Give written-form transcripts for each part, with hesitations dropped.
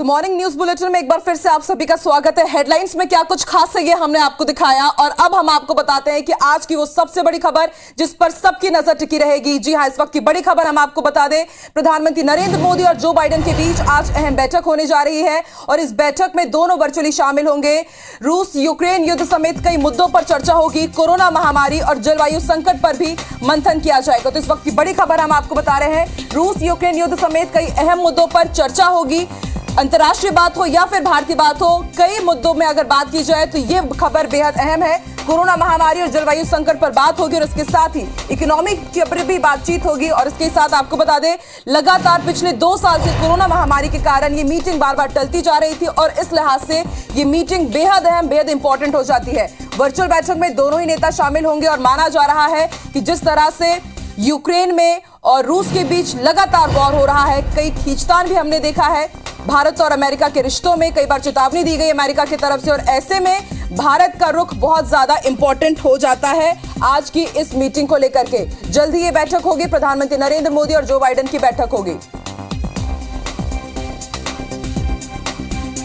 Morning news bulletin में एक बार फिर से आप सभी का स्वागत है। हेडलाइंस में क्या कुछ खास है ये हमने आपको दिखाया और अब हम आपको बताते हैं कि आज की वो सबसे बड़ी खबर जिस पर सबकी नजर टिकी रहेगी। जी हां, इस वक्त की बड़ी खबर हम आपको बता दें, प्रधानमंत्री नरेंद्र मोदी और जो बाइडेन के बीच आज अहम बैठक होने जा रही है और इस बैठक में दोनों वर्चुअली शामिल होंगे। रूस यूक्रेन युद्ध समेत कई मुद्दों पर चर्चा होगी। कोरोना महामारी और जलवायु संकट पर भी मंथन किया जाएगा। तो इस वक्त की बड़ी खबर हम आपको बता रहे हैं, रूस यूक्रेन युद्ध समेत कई अहम मुद्दों पर चर्चा होगी। अंतर्राष्ट्रीय बात हो या फिर भारतीय बात हो, कई मुद्दों में अगर बात की जाए तो ये खबर बेहद अहम है। कोरोना महामारी और जलवायु संकट पर बात होगी और इसके साथ ही इकोनॉमी के ऊपर भी बातचीत होगी। और इसके साथ आपको बता दें, लगातार पिछले 2 साल से कोरोना महामारी के कारण ये मीटिंग बार बार टलती जा रही थी और इस लिहाज से ये मीटिंग बेहद अहम, बेहद इंपॉर्टेंट हो जाती है। वर्चुअल बैठक में दोनों ही नेता शामिल होंगे और माना जा रहा है कि जिस तरह से यूक्रेन में और रूस के बीच लगातार वॉर हो रहा है, कई खींचतान भी हमने देखा है। भारत और अमेरिका के रिश्तों में कई बार चेतावनी दी गई अमेरिका की तरफ से और ऐसे में भारत का रुख बहुत ज्यादा इंपॉर्टेंट हो जाता है आज की इस मीटिंग को लेकर के। जल्द ही ये बैठक होगी, प्रधानमंत्री नरेंद्र मोदी और जो बाइडेन की बैठक होगी।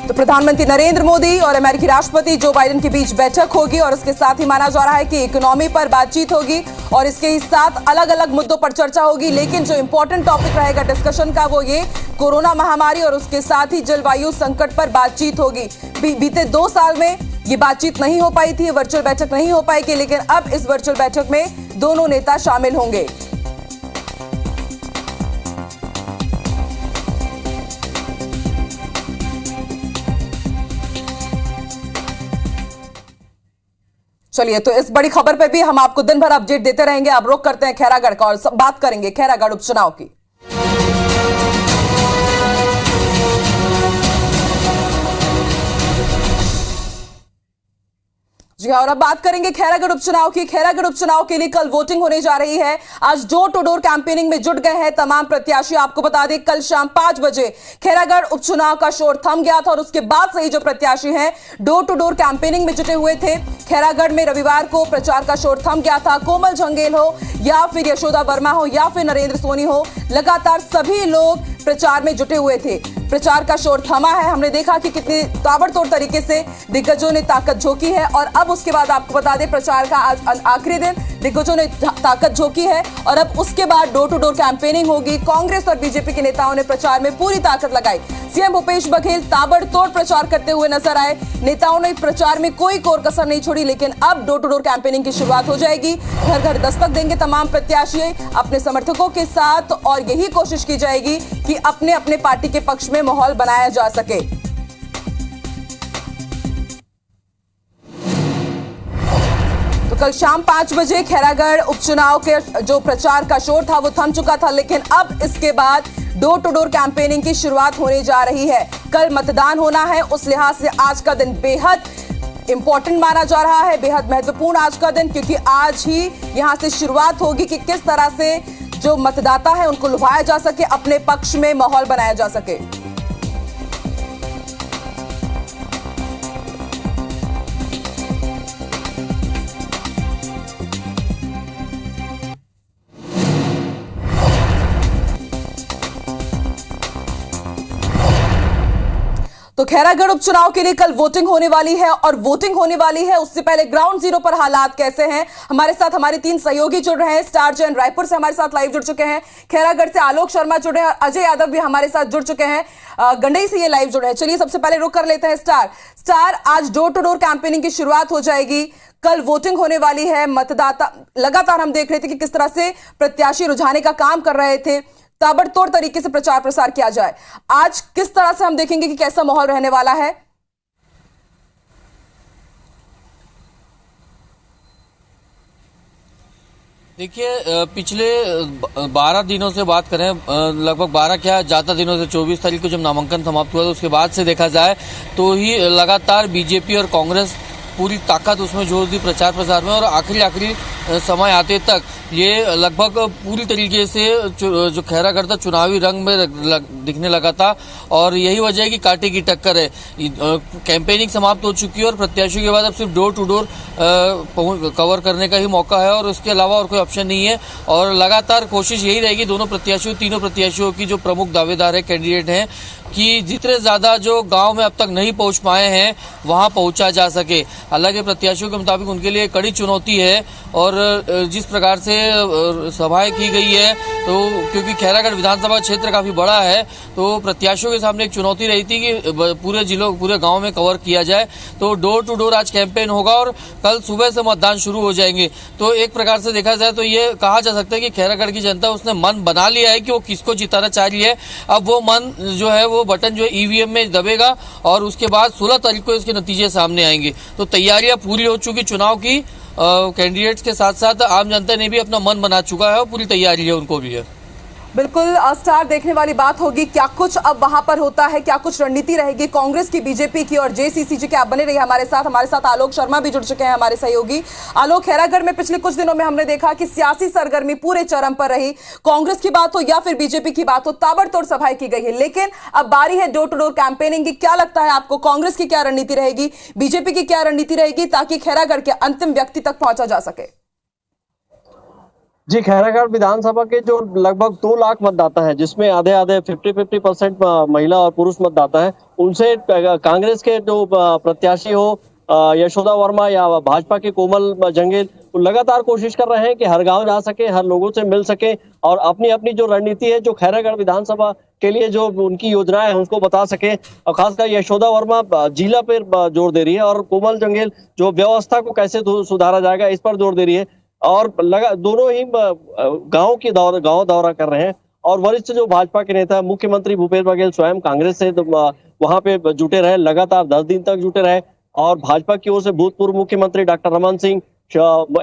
तो प्रधानमंत्री नरेंद्र मोदी और अमेरिकी राष्ट्रपति जो बाइडेन के बीच बैठक होगी और इसके साथ ही माना जा रहा है कि इकोनॉमी पर बातचीत होगी और इसके साथ अलग अलग मुद्दों पर चर्चा होगी। लेकिन जो इंपॉर्टेंट टॉपिक रहेगा डिस्कशन का वो ये कोरोना महामारी और उसके साथ ही जलवायु संकट पर बातचीत होगी। बीते 2 साल में ये बातचीत नहीं हो पाई थी, वर्चुअल बैठक नहीं हो पाएगी, लेकिन अब इस वर्चुअल बैठक में दोनों नेता शामिल होंगे। चलिए, तो इस बड़ी खबर पे भी हम आपको दिन भर अपडेट देते रहेंगे। अब रुख करते हैं खैरागढ़ का और बात करेंगे खैरागढ़ उपचुनाव की। जी हाँ, और अब बात करेंगे खैरागढ़ उपचुनाव की। खैरागढ़ उपचुनाव के लिए कल वोटिंग होने जा रही है। आज डोर टू डोर कैंपेनिंग में जुट गए हैं तमाम प्रत्याशी। आपको बता दें, कल शाम 5 बजे खैरागढ़ उपचुनाव का शोर थम गया था और उसके बाद से ही जो प्रत्याशी हैं डोर टू डोर कैंपेनिंग में जुटे हुए थे। खैरागढ़ में रविवार को प्रचार का शोर थम गया था। कोमल झंगेल हो या फिर यशोदा वर्मा हो या फिर नरेंद्र सोनी हो, लगातार सभी लोग प्रचार में जुटे हुए थे। प्रचार का शोर थमा है। हमने देखा कि कितने ताबड़तोड़ तरीके से दिग्गजों ने ताकत झोंकी है और अब उसके बाद आपको बता दें, प्रचार का आज आखिरी दिन, दिग्गजों ने ताकत झोंकी है और अब उसके बाद डोर टू डोर कैंपेनिंग होगी। कांग्रेस और बीजेपी के नेताओं ने प्रचार में पूरी ताकत लगाई। सीएम भूपेश बघेल ताबड़तोड़ प्रचार करते हुए नजर आए। नेताओं ने प्रचार में कोई कोर कसर नहीं छोड़ी, लेकिन अब डोर टू डोर कैंपेनिंग की शुरुआत हो जाएगी। घर घर दस्तक देंगे तमाम प्रत्याशी अपने समर्थकों के साथ और यही कोशिश की जाएगी कि अपने अपने पार्टी के पक्ष में माहौल बनाया जा सके। तो कल शाम 5 बजे खैरागढ़ उपचुनाव के जो प्रचार का शोर था वो थम चुका था, लेकिन अब इसके बाद डोर टू डोर कैंपेनिंग की शुरुआत होने जा रही है। कल मतदान होना है, उस लिहाज से आज का दिन बेहद इंपॉर्टेंट माना जा रहा है, बेहद महत्वपूर्ण आज का दिन, क्योंकि आज ही यहां से शुरुआत होगी कि किस तरह से जो मतदाता है उनको लुभाया जा सके, अपने पक्ष में माहौल बनाया जा सके। तो खैरागढ़ उपचुनाव के लिए कल वोटिंग होने वाली है और वोटिंग होने वाली है उससे पहले ग्राउंड जीरो पर हालात कैसे हैं, हमारे साथ हमारे 3 सहयोगी जुड़ रहे हैं। स्टार जैन रायपुर से हमारे साथ लाइव जुड़ चुके हैं, खैरागढ़ से आलोक शर्मा जुड़े हैं और अजय यादव भी हमारे साथ जुड़ चुके हैं, गंडई से ये लाइव जुड़े हैं। चलिए, सबसे पहले रुक कर लेते हैं स्टार। आज डोर टू डोर कैंपेनिंग की शुरुआत हो जाएगी, कल वोटिंग होने वाली है। मतदाता लगातार हम देख रहे थे कि किस तरह से प्रत्याशी रुझाने का काम कर रहे थे, ताबड़तोड़ तरीके से प्रचार प्रसार किया जाए। आज किस तरह से हम देखेंगे कि कैसा माहौल रहने वाला है? देखिए, पिछले 12 दिनों से बात करें, लगभग 12 क्या ज्यादा दिनों से 24 तारीख को जब नामांकन समाप्त हुआ तो उसके बाद से देखा जाए तो ही लगातार बीजेपी और कांग्रेस पूरी ताकत उसमें जोर दी प्रचार प्रसार में और आखिरी समय आते तक ये लगभग पूरी तरीके से जो खैरागढ़ था चुनावी रंग में दिखने लगा था और यही वजह है कि कांटे की टक्कर है। कैंपेनिंग समाप्त हो चुकी है और प्रत्याशियों के बाद अब सिर्फ डोर टू डोर कवर करने का ही मौका है और उसके अलावा और कोई ऑप्शन नहीं है और लगातार कोशिश यही रहेगी तीनों प्रत्याशियों की जो प्रमुख दावेदार है, कैंडिडेट हैं, कि जितने ज्यादा जो गांव में अब तक नहीं पहुंच पाए हैं वहां पहुंचा जा सके। हालांकि प्रत्याशियों के मुताबिक उनके लिए कड़ी चुनौती है और जिस प्रकार से सभाएं की गई है तो क्योंकि खैरागढ़ विधानसभा क्षेत्र काफी बड़ा है तो प्रत्याशियों के सामने एक चुनौती रही थी कि पूरे जिलों पूरे गांव में कवर किया जाए। तो डोर टू डोर आज कैंपेन होगा और कल सुबह से मतदान शुरू हो जाएंगे। तो एक प्रकार से देखा जाए तो ये कहा जा सकता है कि खैरागढ़ की जनता उसने मन बना लिया है कि वो किसको जिताना चाह रही है। अब वो मन जो है वो बटन जो है ईवीएम में दबेगा और उसके बाद 16 तारीख को इसके नतीजे सामने आएंगे। तो तैयारियां पूरी हो चुकी चुनाव की, कैंडिडेट्स के साथ साथ आम जनता ने भी अपना मन बना चुका है और पूरी तैयारी है उनको भी है। बिल्कुल स्टार देखने वाली बात होगी क्या कुछ अब वहां पर होता है, क्या कुछ रणनीति रहेगी कांग्रेस की, बीजेपी की और जेसीसी की। आप बने रहिए हमारे साथ आलोक शर्मा भी जुड़ चुके हैं हमारे सहयोगी। आलोक, खैरागढ़ में पिछले कुछ दिनों में हमने देखा कि सियासी सरगर्मी पूरे चरम पर रही। कांग्रेस की बात हो या फिर बीजेपी की बात हो, ताबड़तोड़ सभाएं की गई है, लेकिन अब बारी है डोर टू डोर कैंपेनिंग की। क्या लगता है आपको कांग्रेस की क्या रणनीति रहेगी, बीजेपी की क्या रणनीति रहेगी ताकि खैरागढ़ के अंतिम व्यक्ति तक पहुंचा जा सके? जी, खैरागढ़ विधानसभा के जो लगभग 2 लाख मतदाता हैं, जिसमें आधे आधे 50% महिला और पुरुष मतदाता हैं, उनसे कांग्रेस के जो प्रत्याशी हो यशोदा वर्मा या भाजपा के कोमल जंगेल लगातार कोशिश कर रहे हैं कि हर गांव जा सके, हर लोगों से मिल सके और अपनी अपनी जो रणनीति है जो खैरागढ़ विधानसभा के लिए जो उनकी योजनाएं हैं उसको बता सके। और खासकर यशोदा वर्मा जिला पर जोर दे रही है और कोमल जंगेल जो व्यवस्था को कैसे सुधारा जाएगा इस पर जोर दे रही है। और दोनों ही गांव दौरा कर रहे हैं। और वरिष्ठ जो भाजपा के नेता मुख्यमंत्री भूपेश बघेल स्वयं कांग्रेस से वहां पे जुटे रहे, लगातार 10 दिन तक जुटे रहे। और भाजपा की ओर से भूतपूर्व मुख्यमंत्री डॉक्टर रमन सिंह,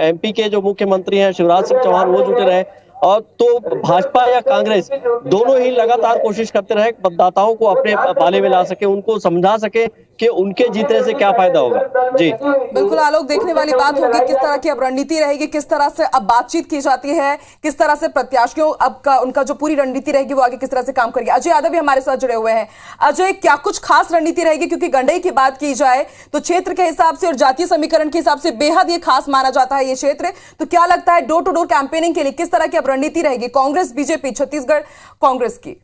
एमपी के जो मुख्यमंत्री हैं शिवराज सिंह चौहान, वो जुटे रहे। और तो भाजपा या कांग्रेस दोनों ही लगातार कोशिश करते रहे मतदाताओं को अपने पाले में ला सके, उनको समझा सके कि उनके जीतने से क्या फायदा होगा। जी बिल्कुल आलोक, देखने वाली बात होगी किस तरह की अब रणनीति रहेगी, किस तरह से अब बातचीत की जाती है, किस तरह से प्रत्याशियों अब का उनका जो पूरी रणनीति रहेगी वो आगे किस तरह से काम करेगी। अजय यादव भी हमारे साथ जुड़े हुए हैं। अजय, क्या कुछ खास रणनीति रहेगी, क्योंकि गंडई की बात की जाए तो क्षेत्र के हिसाब से और जातीय समीकरण के हिसाब से बेहद ये खास माना जाता है ये क्षेत्र। तो क्या लगता है डोर टू डोर कैंपेनिंग के लिए किस तरह की अब रणनीति रहेगी कांग्रेस बीजेपी छत्तीसगढ़ कांग्रेस की?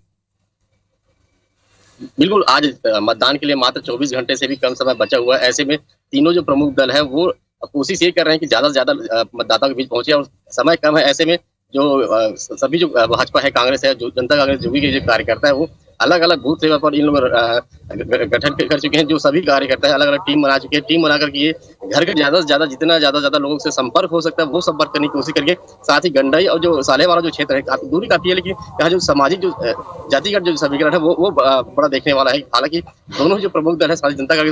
बिल्कुल, आज मतदान के लिए मात्र 24 घंटे से भी कम समय बचा हुआ है। ऐसे में तीनों जो प्रमुख दल है वो कोशिश ये कर रहे हैं कि ज्यादा से ज्यादा मतदाताओं के बीच पहुंचे और समय कम है। ऐसे में जो सभी जो भाजपा है, कांग्रेस है, जो जनता कांग्रेस जो भी के जो कार्यकर्ता है वो अलग अलग बूथ लेवल पर इन लोग गठन कर चुके हैं। जो सभी कार्यकर्ता है अलग अलग टीम बना चुके हैं। टीम बना करके ये घर के ज्यादा से ज्यादा जितना ज्यादा लोगों से संपर्क हो सकता है वो संपर्क करने की कोशिश करके, साथ ही गंडई और जो सालेवाला जो क्षेत्र है काफी दूरी काफी है, लेकिन यहाँ जो सामाजिक जो जातिगत जो समीकरण है वो बड़ा देखने वाला है। हालांकि दोनों जो प्रमुख दल है सारी जनता का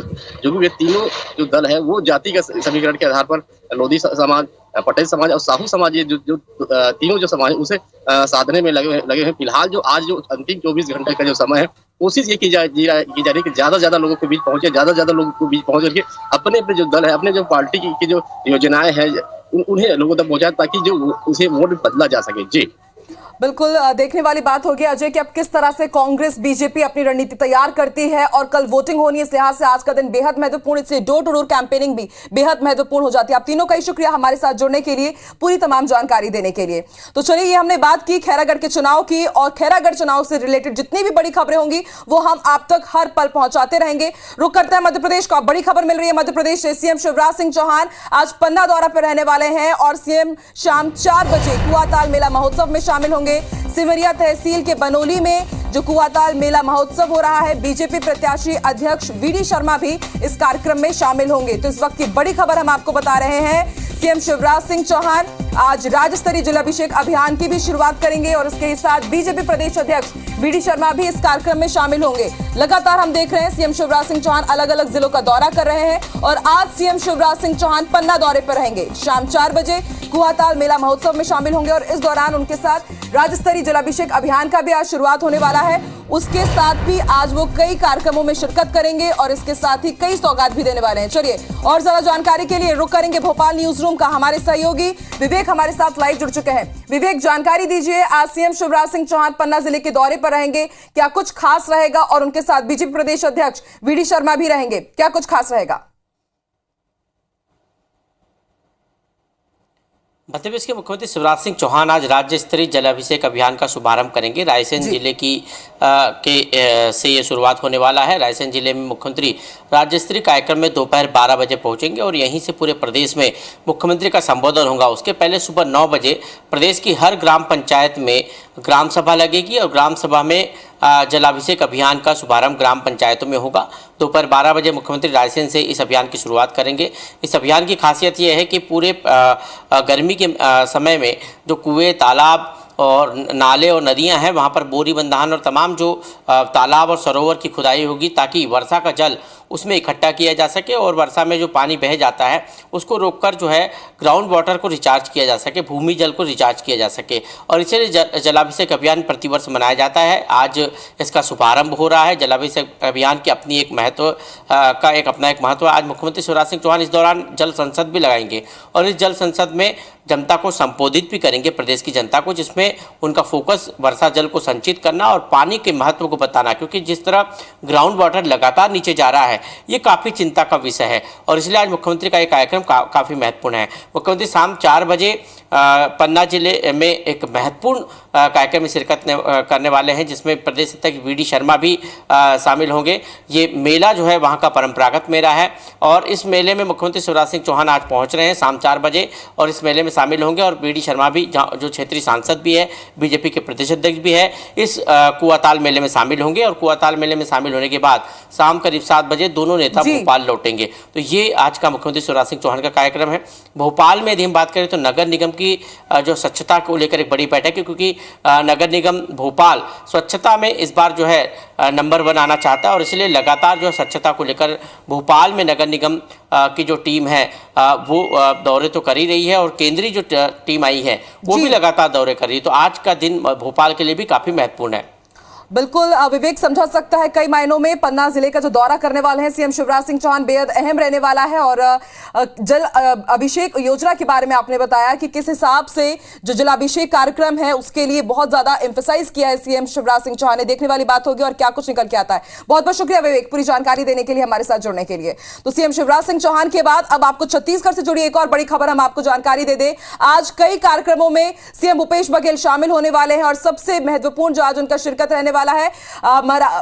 जो भी तीनों जो दल है वो जातिगत समीकरण के आधार पर लोधी समाज, पटेल समाज और साहू समाज, ये जो तीनों जो समाज उसे साधने में लगे हैं। फिलहाल जो आज जो अंतिम 24 घंटे का जो समय है कोशिश ये की जा रही है कि ज्यादा से ज्यादा लोगों के बीच पहुंचे, ज्यादा से ज्यादा लोगों के बीच पहुंच करके अपने अपने जो दल है, अपने जो पार्टी की जो योजनाएं हैं उन्हें लोगों तक पहुंचाए ताकि जो उसे वोट बदला जा सके। जी बिल्कुल देखने वाली बात होगी अजय कि अब किस तरह से कांग्रेस बीजेपी अपनी रणनीति तैयार करती है और कल वोटिंग होनी है, इस लिहाज से आज का दिन बेहद महत्वपूर्ण, इसलिए डोर टू डोर कैंपेनिंग भी बेहद महत्वपूर्ण हो जाती है। आप तीनों का ही शुक्रिया हमारे साथ जुड़ने के लिए, पूरी तमाम जानकारी देने के लिए। तो चलिए, ये हमने बात की खैरागढ़ के चुनाव की और खैरागढ़ चुनाव से रिलेटेड जितनी भी बड़ी खबरें होंगी वो हम आप तक हर पल पहुंचाते रहेंगे। रुक करते हैं मध्य प्रदेश का। बड़ी खबर मिल रही है मध्य प्रदेश से। सीएम शिवराज सिंह चौहान आज पन्ना दौरा पर रहने वाले हैं और सीएम शाम 4 बजे कुआताल मेला महोत्सव में शामिल होंगे। सिमरिया तहसील के बनोली में जो कुआताल मेला महोत्सव हो रहा है, बीजेपी प्रत्याशी अध्यक्ष वीडी शर्मा भी इस कार्यक्रम में शामिल होंगे। तो इस वक्त की बड़ी खबर हम आपको बता रहे हैं, सीएम शिवराज सिंह चौहान आज राज्य स्तरीय जलाभिषेक अभियान की भी शुरुआत करेंगे और इसके साथ बीजेपी प्रदेश अध्यक्ष वीडी शर्मा भी इस कार्यक्रम में शामिल होंगे। लगातार हम देख रहे हैं सीएम शिवराज सिंह चौहान अलग अलग जिलों का दौरा कर रहे हैं और आज सीएम शिवराज सिंह चौहान पन्ना दौरे पर रहेंगे। शाम 4 बजे कुआताल मेला महोत्सव में शामिल होंगे और इस दौरान उनके साथ राज्य स्तरीय जलाभिषेक अभियान का भी आज शुरुआत होने वाला है। उसके साथ भी आज वो कई कार्यक्रमों में शिरकत करेंगे और इसके साथ ही कई सौगात भी देने वाले हैं। चलिए, और ज्यादा जानकारी के लिए रुक करेंगे भोपाल न्यूज रूम का। हमारे सहयोगी विवेक हमारे साथ लाइव जुड़ चुके हैं। विवेक, जानकारी दीजिए, आज सीएम शिवराज सिंह चौहान पन्ना जिले के दौरे पर रहेंगे, क्या कुछ खास रहेगा और उनके साथ बीजेपी प्रदेश अध्यक्ष वीडी शर्मा भी रहेंगे, क्या कुछ खास रहेगा? मध्य प्रदेश के मुख्यमंत्री शिवराज सिंह चौहान आज राज्य स्तरीय जलाभिषेक अभियान का शुभारंभ करेंगे। रायसेन जिले की से ये शुरुआत होने वाला है। रायसेन जिले में मुख्यमंत्री राज्य स्तरीय कार्यक्रम में दोपहर 12 बजे पहुंचेंगे और यहीं से पूरे प्रदेश में मुख्यमंत्री का संबोधन होगा। उसके पहले सुबह 9 बजे प्रदेश की हर ग्राम पंचायत में ग्राम सभा लगेगी और ग्राम सभा में जलाभिषेक अभियान का शुभारंभ ग्राम पंचायतों में होगा। दोपहर 12 बजे मुख्यमंत्री रायसेन से इस अभियान की शुरुआत करेंगे। इस अभियान की खासियत यह है कि पूरे गर्मी के समय में जो कुएं, तालाब और नाले और नदियां हैं वहां पर बोरी बंधान और तमाम जो तालाब और सरोवर की खुदाई होगी ताकि वर्षा का जल उसमें इकट्ठा किया जा सके और वर्षा में जो पानी बह जाता है उसको रोककर जो है ग्राउंड वाटर को रिचार्ज किया जा सके, भूमि जल को रिचार्ज किया जा सके। और इसलिए जलाभिषेक अभियान प्रतिवर्ष मनाया जाता है। आज इसका शुभारंभ हो रहा है। जलाभिषेक अभियान की अपनी एक महत्व अपना एक महत्व है। आज मुख्यमंत्री शिवराज सिंह चौहान इस दौरान जल संसद भी लगाएंगे और इस जल संसद में जनता को संबोधित भी करेंगे, प्रदेश की जनता को, जिसमें उनका फोकस वर्षा जल को संचित करना और पानी के महत्व को बताना, क्योंकि जिस तरह ग्राउंड वाटर लगातार नीचे जा रहा है ये काफ़ी चिंता का विषय है और इसलिए आज मुख्यमंत्री का ये कार्यक्रम काफ़ी महत्वपूर्ण है। मुख्यमंत्री शाम 4 बजे पन्ना जिले में एक महत्वपूर्ण कार्यक्रम में शिरकत करने वाले हैं जिसमें प्रदेश अध्यक्ष वी.डी. शर्मा भी शामिल होंगे। ये मेला जो है वहाँ का परंपरागत मेला है और इस मेले में मुख्यमंत्री शिवराज सिंह चौहान आज पहुँच रहे हैं शाम 4 बजे और इस मेले में शामिल होंगे और वी.डी. शर्मा भी जो क्षेत्रीय सांसद भी है, बीजेपी के प्रदेश अध्यक्ष भी है, इस कुआताल मेले में शामिल होंगे और कुआताल मेले में शामिल होने के बाद शाम करीब 7 बजे दोनों नेता भोपाल लौटेंगे। तो ये आज का मुख्यमंत्री शिवराज सिंह चौहान का कार्यक्रम है। भोपाल में यदि हम बात करें तो नगर निगम की जो स्वच्छता को लेकर एक बड़ी बैठक है, क्योंकि नगर निगम भोपाल स्वच्छता में इस बार जो है नंबर 1 आना चाहता है और इसलिए लगातार जो स्वच्छता को लेकर भोपाल में नगर निगम की जो टीम है वो दौरे तो कर ही रही है और केंद्रीय जो टीम आई है वो भी लगातार दौरे कर रही है। तो आज का दिन भोपाल के लिए भी काफ़ी महत्वपूर्ण है। बिल्कुल विवेक समझा सकता है कई मायनों में पन्ना जिले का जो दौरा करने वाले हैं सीएम शिवराज सिंह चौहान बेहद अहम रहने वाला है और जल अभिषेक योजना के बारे में आपने बताया कि किस हिसाब से जो जलाभिषेक कार्यक्रम है उसके लिए बहुत ज्यादा एम्फेसाइज किया है सीएम शिवराज सिंह चौहान ने। देखने वाली बात होगी और क्या कुछ निकल के आता है। बहुत बहुत शुक्रिया विवेक पूरी जानकारी देने के लिए, हमारे साथ जुड़ने के लिए। तो सीएम शिवराज सिंह चौहान के बाद अब आपको छत्तीसगढ़ से जुड़ी एक और बड़ी खबर हम आपको जानकारी दे दें। आज कई कार्यक्रमों में सीएम भूपेश बघेल शामिल होने वाले हैं और सबसे महत्वपूर्ण जो आज उनका शिरकत रहने वाला है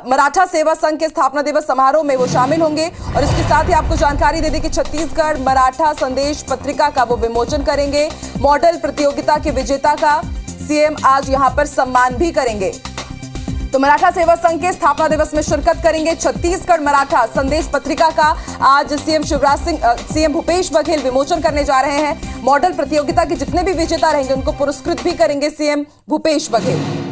मराठा सेवा संघ के स्थापना दिवस समारोह में वो शामिल होंगे और इसके साथ ही आपको जानकारी दे दें कि छत्तीसगढ़ मराठा संदेश पत्रिका का वो विमोचन करेंगे। मॉडल प्रतियोगिता के विजेता का सीएम आज यहां पर सम्मान भी करेंगे। तो मराठा सेवा संघ के स्थापना दिवस में शिरकत करेंगे। छत्तीसगढ़ मराठा संदेश पत्रिका का आज सीएम भूपेश बघेल विमोचन करने जा रहे हैं। मॉडल प्रतियोगिता के जितने भी विजेता रहेंगे उनको पुरस्कृत भी करेंगे सीएम भूपेश बघेल।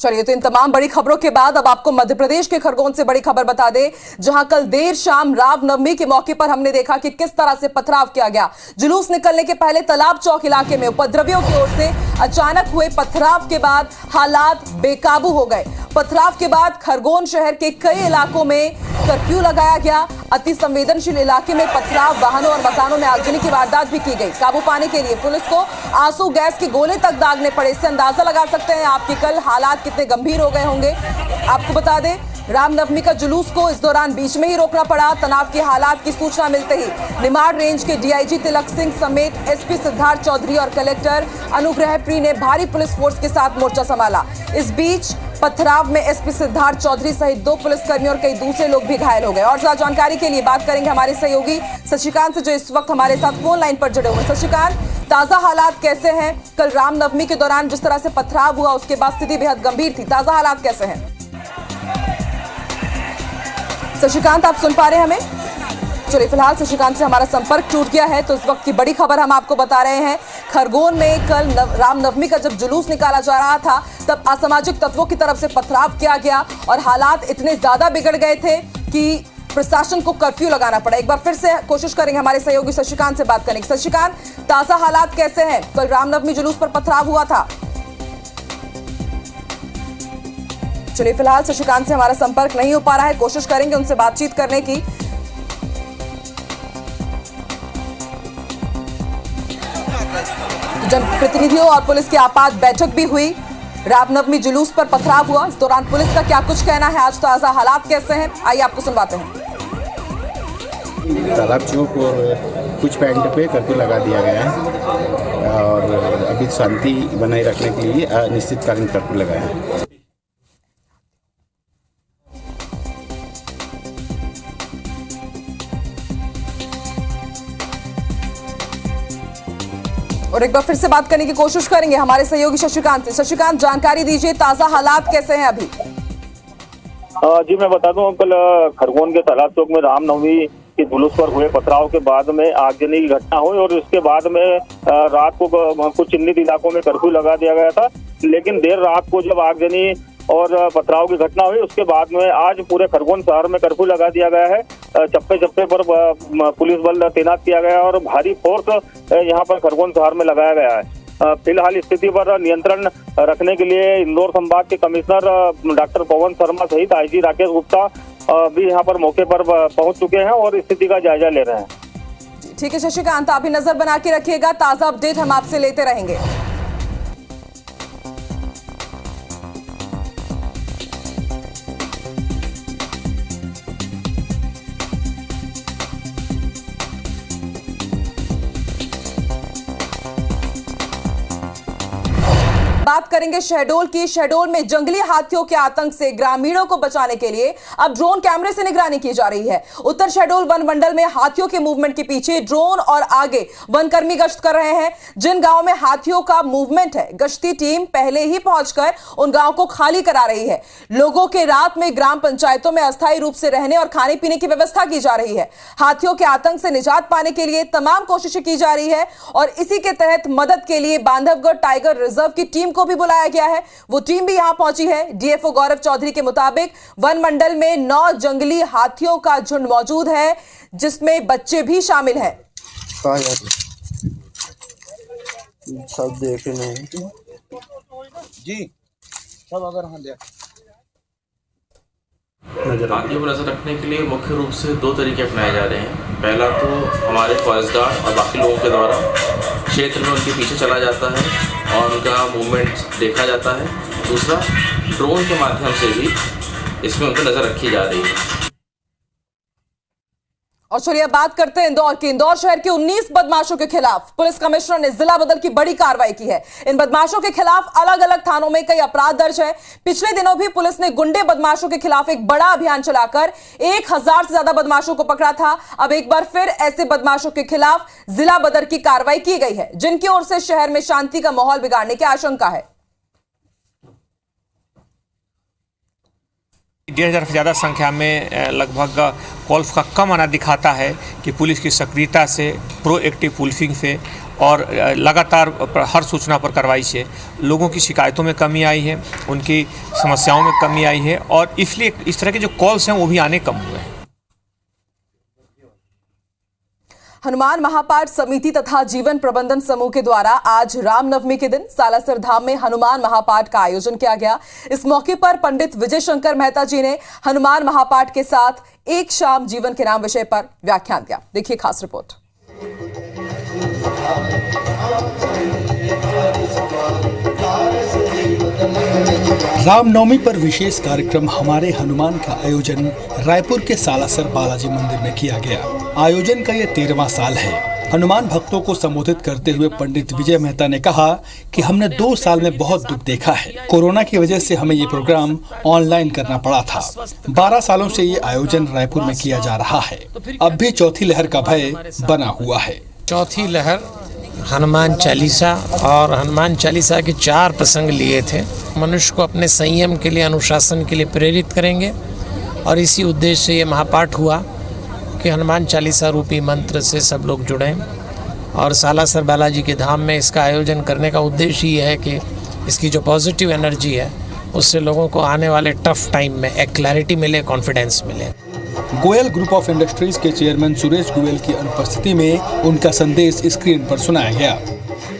चलिए, तो इन तमाम बड़ी खबरों के बाद अब आपको मध्य प्रदेश के खरगोन से बड़ी खबर बता दें, जहां कल देर शाम रामनवमी के मौके पर हमने देखा कि किस तरह से पथराव किया गया। जुलूस निकलने के पहले तालाब चौक इलाके में उपद्रवियों की ओर से अचानक हुए पथराव के बाद हालात बेकाबू हो गए। पथराव के बाद खरगोन शहर के कई इलाकों में कर्फ्यू लगाया गया। अति संवेदनशील इलाके में पथराव, वाहनों और मकानों में आगजनी की वारदात भी की गई। काबू पाने के लिए पुलिस को आंसू गैस के गोले तक दागने पड़े। इससे अंदाजा लगा सकते हैं आपके कल हालात कितने गंभीर हो गए होंगे। आपको बता दें, रामनवमी का जुलूस को इस दौरान बीच में ही रोकना पड़ा। तनाव के हालात की सूचना मिलते ही निमाड़ रेंज के डीआईजी तिलक सिंह समेत एसपी सिद्धार्थ चौधरी और कलेक्टर अनुग्रह प्री ने भारी पुलिस फोर्स के साथ मोर्चा संभाला। इस बीच पथराव में एसपी सिद्धार्थ चौधरी सहित 2 पुलिसकर्मी और कई दूसरे लोग भी घायल हो गए। और ज्यादा जानकारी के लिए बात करेंगे हमारे सहयोगी शशिकांत से, जो इस वक्त हमारे साथ फोन लाइन पर जुड़े हुए हैं। शशिकांत, ताजा हालात कैसे हैं? कल रामनवमी के दौरान जिस तरह से पथराव हुआ उसके बाद स्थिति बेहद गंभीर थी, ताजा हालात कैसे हैं? शशिकांत, आप सुन पा रहे हैं हमें? चलिए, फिलहाल शशिकांत से हमारा संपर्क टूट गया है। तो इस वक्त की बड़ी खबर हम आपको बता रहे हैं। खरगोन में कल रामनवमी का जब जुलूस निकाला जा रहा था तब असामाजिक तत्वों की तरफ से पथराव किया गया और हालात इतने ज्यादा बिगड़ गए थे कि प्रशासन को कर्फ्यू लगाना पड़ा। एक बार फिर से कोशिश करेंगे हमारे सहयोगी शशिकांत से बात करने की। शशिकांत, ताजा हालात कैसे हैं? कल रामनवमी जुलूस पर पथराव हुआ था। चलिए, फिलहाल शशिकांत से हमारा संपर्क नहीं हो पा रहा है, कोशिश करेंगे उनसे बातचीत करने की। जनप्रतिनिधियों और पुलिस की आपात बैठक भी हुई। रामनवमी जुलूस पर पथराव हुआ, इस दौरान पुलिस का क्या कुछ कहना है, आज ताजा हालात कैसे हैं, आइए आपको सुनवाते हैं। तालाब चौक और कुछ पॉइंट पे कर्फ्यू लगा दिया गया है और अभी शांति बनाए रखने के लिए अनिश्चितकालीन कर्फ्यू लगाया है। और एक बार फिर से बात करने की कोशिश करेंगे हमारे सहयोगी शशिकांत से। शशिकांत, जानकारी दीजिए, ताजा हालात कैसे हैं अभी? जी मैं बता दूं, कल खरगोन के तालाब चौक में रामनवमी के जुलूस पर हुए पथराव के बाद में आगजनी की घटना हुई और इसके बाद में रात को कुछ चिन्हित इलाकों में कर्फ्यू लगा दिया गया था। लेकिन देर रात को जब आगजनी और पथराव की घटना हुई उसके बाद में आज पूरे खरगोन शहर में कर्फ्यू लगा दिया गया है। चप्पे चप्पे पर पुलिस बल तैनात किया गया है और भारी फोर्स यहाँ पर खरगोन शहर में लगाया गया है। फिलहाल स्थिति पर नियंत्रण रखने के लिए इंदौर संभाग के कमिश्नर डॉक्टर पवन शर्मा सहित आईजी राकेश गुप्ता भी यहाँ पर मौके पर पहुंच चुके हैं और स्थिति का जायजा ले रहे हैं। ठीक है शशिकांत, आप भी नजर बना के रखिएगा, ताजा अपडेट हम आपसे लेते रहेंगे। बात करेंगे शहडोल की। शहडोल में जंगली हाथियों के आतंक से ग्रामीणों को बचाने के लिए अब ड्रोन कैमरे से निगरानी की जा रही है। उत्तर शहडोल वन मंडल में हाथियों के मूवमेंट के पीछे ड्रोन और आगे वनकर्मी गश्त कर रहे हैं। जिन गांवों में हाथियों का मूवमेंट है, गश्ती टीम पहले ही पहुंचकर उन गांवों को खाली करा रही है। लोगों के रात में ग्राम पंचायतों में अस्थायी रूप से रहने और खाने पीने की व्यवस्था की जा रही है। हाथियों के आतंक से निजात पाने के लिए तमाम कोशिशें की जा रही है और इसी के तहत मदद के लिए बांधवगढ़ टाइगर रिजर्व की टीम को भी बुलाया गया है। वो टीम भी यहां पहुंची है। डीएफओ गौरव चौधरी के मुताबिक वन मंडल में 9 जंगली हाथियों का झुंड मौजूद है, जिसमें बच्चे भी शामिल हैं। सब देखे नहीं जी, सब अगर हाँ दे हाथियों पर नजर रखने के लिए मुख्य रूप से 2 तरीके अपनाए जा रहे हैं। पहला तो हमारे फॉरेस्ट गार्ड और बाकी लोगों के द्वारा क्षेत्र में उनके पीछे चला जाता है और उनका मूवमेंट देखा जाता है। दूसरा, ड्रोन के माध्यम से भी इसमें उन पर नजर रखी जा रही है। और चलिए बात करते हैं इंदौर की। इंदौर शहर के 19 बदमाशों के खिलाफ पुलिस कमिश्नर ने जिला बदल की बड़ी कार्रवाई की है। इन बदमाशों के खिलाफ अलग अलग थानों में कई अपराध दर्ज है। पिछले दिनों भी पुलिस ने गुंडे बदमाशों के खिलाफ एक बड़ा अभियान चलाकर 1000 से ज्यादा बदमाशों को पकड़ा था। अब एक बार फिर ऐसे बदमाशों के खिलाफ जिला बदल की कार्रवाई की गई है, जिनकी ओर से शहर में शांति का माहौल बिगाड़ने की आशंका है। 1,500 से ज़्यादा संख्या में लगभग कॉल्स का कम आना दिखाता है कि पुलिस की सक्रियता से, प्रोएक्टिव पुलिसिंग से और लगातार हर सूचना पर कार्रवाई से लोगों की शिकायतों में कमी आई है, उनकी समस्याओं में कमी आई है और इसलिए इस तरह के जो कॉल्स हैं वो भी आने कम हुए हैं। हनुमान महापाठ समिति तथा जीवन प्रबंधन समूह के द्वारा आज रामनवमी के दिन सालासर धाम में हनुमान महापाठ का आयोजन किया गया। इस मौके पर पंडित विजय शंकर मेहता जी ने हनुमान महापाठ के साथ एक शाम जीवन के नाम विषय पर व्याख्यान दिया। देखिए खास रिपोर्ट। रामनवमी पर विशेष कार्यक्रम हमारे हनुमान का आयोजन रायपुर के सालासर बालाजी मंदिर में किया गया। आयोजन का ये 13वां साल है। हनुमान भक्तों को संबोधित करते हुए पंडित विजय मेहता ने कहा कि हमने 2 साल में बहुत दुख देखा है। कोरोना की वजह से हमें ये प्रोग्राम ऑनलाइन करना पड़ा था। 12 सालों से ये आयोजन रायपुर में किया जा रहा है। अब भी चौथी लहर का भय बना हुआ है। चौथी लहर हनुमान चालीसा और हनुमान चालीसा के 4 प्रसंग लिए थे। मनुष्य को अपने संयम के लिए, अनुशासन के लिए प्रेरित करेंगे और इसी उद्देश्य से ये महापाठ हुआ कि हनुमान चालीसा रूपी मंत्र से सब लोग जुड़ें। और सालासर बालाजी के धाम में इसका आयोजन करने का उद्देश्य ये है कि इसकी जो पॉजिटिव एनर्जी है उससे लोगों को आने वाले टफ टाइम में एक क्लैरिटी मिले, कॉन्फिडेंस मिले। गोयल ग्रुप ऑफ इंडस्ट्रीज के चेयरमैन सुरेश गोयल की अनुपस्थिति में उनका संदेश स्क्रीन पर सुनाया गया।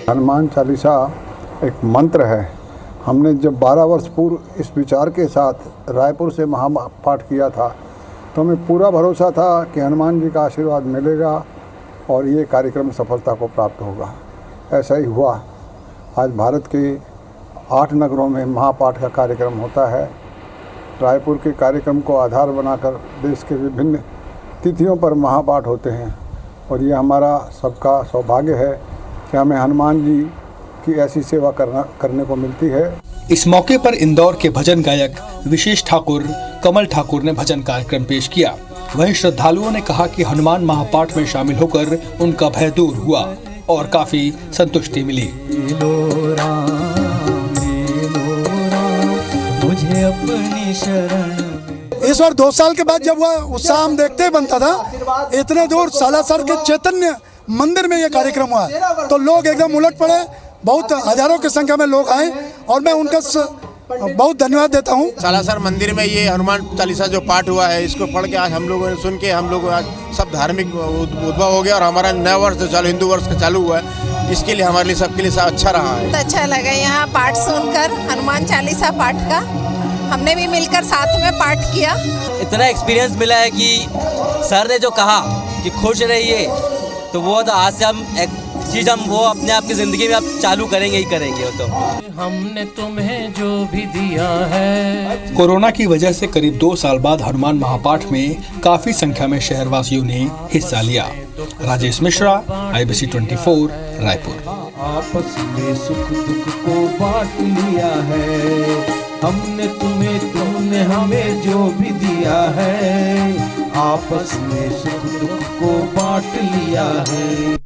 हनुमान चालीसा एक मंत्र है। हमने जब 12 वर्ष पूर्व इस विचार के साथ रायपुर से महापाठ किया था तो हमें पूरा भरोसा था कि हनुमान जी का आशीर्वाद मिलेगा और ये कार्यक्रम सफलता को प्राप्त होगा। ऐसा ही हुआ। आज भारत के 8 नगरों में महापाठ का कार्यक्रम होता है। रायपुर के कार्यक्रम को आधार बनाकर देश के विभिन्न तिथियों पर महापाठ होते हैं और ये हमारा सबका सौभाग्य है कि हमें हनुमान जी की ऐसी सेवा करने को मिलती है। इस मौके पर इंदौर के भजन गायक विशेष ठाकुर, कमल ठाकुर ने भजन कार्यक्रम पेश किया। वहीं श्रद्धालुओं ने कहा कि हनुमान महापाठ में शामिल होकर उनका भय दूर हुआ और काफी संतुष्टि मिली। मुझे अपनी शरण इस बार 2 साल के बाद जब वह उत्साह हम देखते बनता था, इतने दूर सालासर के चैतन्य मंदिर में ये कार्यक्रम हुआ तो लोग एकदम उलट पड़े। बहुत हजारों की संख्या में लोग आए और मैं उनका बहुत धन्यवाद देता हूँ। सालासर मंदिर में ये हनुमान चालीसा जो पाठ हुआ है, इसको पढ़ के आज हम लोगों ने सुन के हम लोग आज सब धार्मिक उद्भव हो गया और हमारा नया वर्ष जो चालू हिंदू वर्ष का चालू हुआ है, इसके लिए हमारे लिए सबके लिए अच्छा रहा है। अच्छा लगा यहाँ पाठ सुनकर, हनुमान चालीसा पाठ का हमने भी मिलकर साथ में पाठ किया। इतना एक्सपीरियंस मिला है कि सर ने जो कहा कि खुश रहिए, तो वो तो आज से हम एक चीज हम वो अपने आप की जिंदगी में अब चालू करेंगे ही करेंगे। वो तो हमने तुम्हें जो भी दिया है। कोरोना की वजह से करीब 2 साल बाद हनुमान महापाठ में काफी संख्या में शहरवासियों ने हिस्सा लिया। राजेश मिश्रा, IBC 24, रायपुर। आपस में सुख दुख को बांट लिया है हमने तुम्हें, तुमने हमें जो भी दिया है। आपस में सुख दुख को बांट लिया है।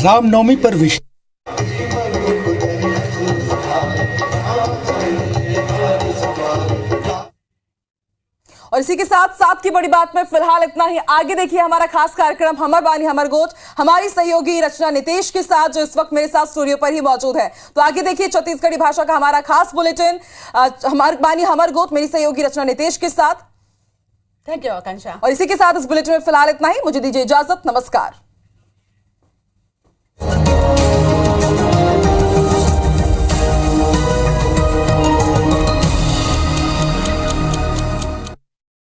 रामनवमी पर और इसी के साथ साथ की बड़ी बात में फिलहाल इतना ही। आगे देखिए हमारा खास कार्यक्रम हमर बानी हमर गोठ, हमारी सहयोगी रचना नितेश के साथ, जो इस वक्त मेरे साथ स्टूडियो पर ही मौजूद है। तो आगे देखिए छत्तीसगढ़ी भाषा का हमारा खास बुलेटिन हमर बानी हमर गोठ, मेरी सहयोगी रचना नितेश के साथ। थैंक यू आकांक्षा। और इसी के साथ इस बुलेटिन में फिलहाल इतना ही। मुझे दीजिए इजाजत, नमस्कार।